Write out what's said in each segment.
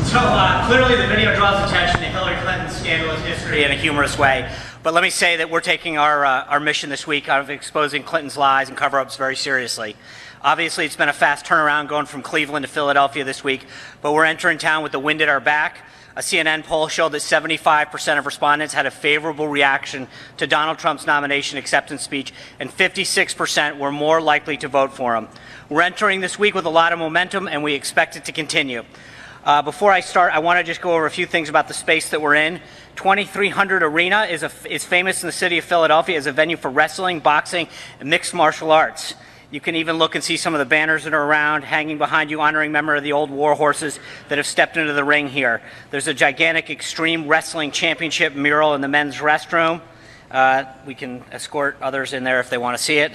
So clearly the video draws attention to Hillary Clinton's scandalous history in a humorous way. But let me say that we're taking our mission this week of exposing Clinton's lies and cover-ups very seriously. Obviously, it's been a fast turnaround going from Cleveland to Philadelphia this week, but we're entering town with the wind at our back. A CNN poll showed that 75% of respondents had a favorable reaction to Donald Trump's nomination acceptance speech, and 56% were more likely to vote for him. We're entering this week with a lot of momentum, and we expect it to continue. Before I start, I want to just go over a few things about the space that we're in. 2300 Arena is famous in the city of Philadelphia as a venue for wrestling, boxing, and mixed martial arts. You can even look and see some of the banners that are around, hanging behind you, honoring memory of the old war horses that have stepped into the ring here. There's a gigantic Extreme Wrestling Championship mural in the men's restroom. We can escort others in there if they want to see it.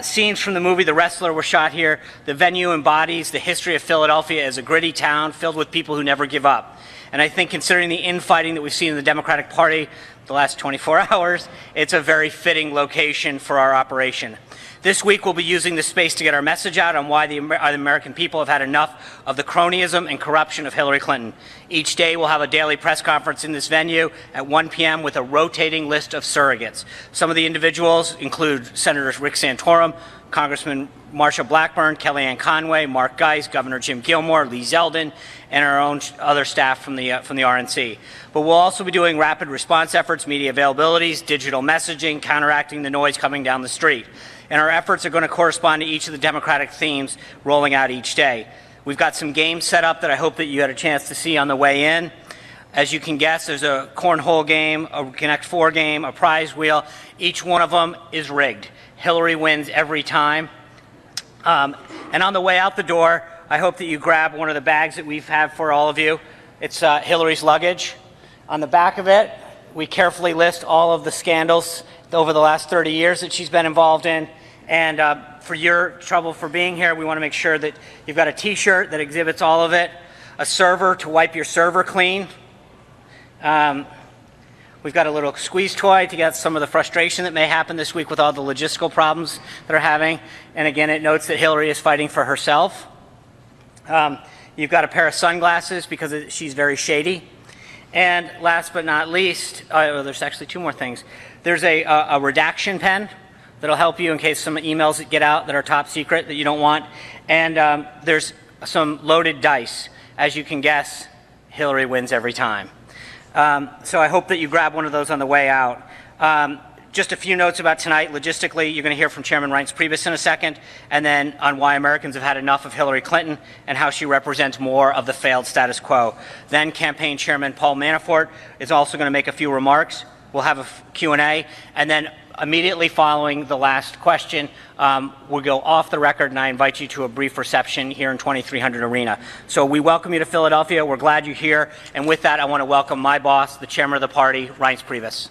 Scenes from the movie The Wrestler were shot here. The venue embodies the history of Philadelphia as a gritty town filled with people who never give up. And I think considering the infighting that we've seen in the Democratic Party the last 24 hours, it's a very fitting location for our operation. This week we'll be using this space to get our message out on why the American people have had enough of the cronyism and corruption of Hillary Clinton. Each day we'll have a daily press conference in this venue at 1 p.m. with a rotating list of surrogates. Some of the individuals include Senators Rick Santorum, Congressman Marsha Blackburn, Kellyanne Conway, Mark Geis, Governor Jim Gilmore, Lee Zeldin, and our own other staff from the RNC. But we'll also be doing rapid response efforts, media availabilities, digital messaging, counteracting the noise coming down the street. And our efforts are going to correspond to each of the Democratic themes rolling out each day. We've got some games set up that I hope that you had a chance to see on the way in. As you can guess, there's a cornhole game, a Connect Four game, a prize wheel. Each one of them is rigged. Hillary wins every time. And on the way out the door, I hope that you grab one of the bags that we've had for all of you. It's Hillary's luggage. On the back of it, we carefully list all of the scandals over the last 30 years that she's been involved in. And for your trouble for being here, we want to make sure that you've got a t-shirt that exhibits all of it, a server to wipe your server clean. We've got a little squeeze toy to get some of the frustration that may happen this week with all the logistical problems that are having. And again, it notes that Hillary is fighting for herself. You've got a pair of sunglasses because she's very shady. And last but not least, there's actually two more things. There's a redaction pen that'll help you in case some emails that get out that are top secret that you don't want. And there's some loaded dice. As you can guess, Hillary wins every time. So I hope that you grab one of those on the way out. Just a few notes about tonight. Logistically, you're going to hear from Chairman Reince Priebus in a second, and then on why Americans have had enough of Hillary Clinton and how she represents more of the failed status quo. Then Campaign Chairman Paul Manafort is also going to make a few remarks. We'll have a Q&A, and then immediately following the last question, we'll go off the record, and I invite you to a brief reception here in 2300 Arena. So we welcome you to Philadelphia. We're glad you're here. And with that, I want to welcome my boss, the chairman of the party, Reince Priebus.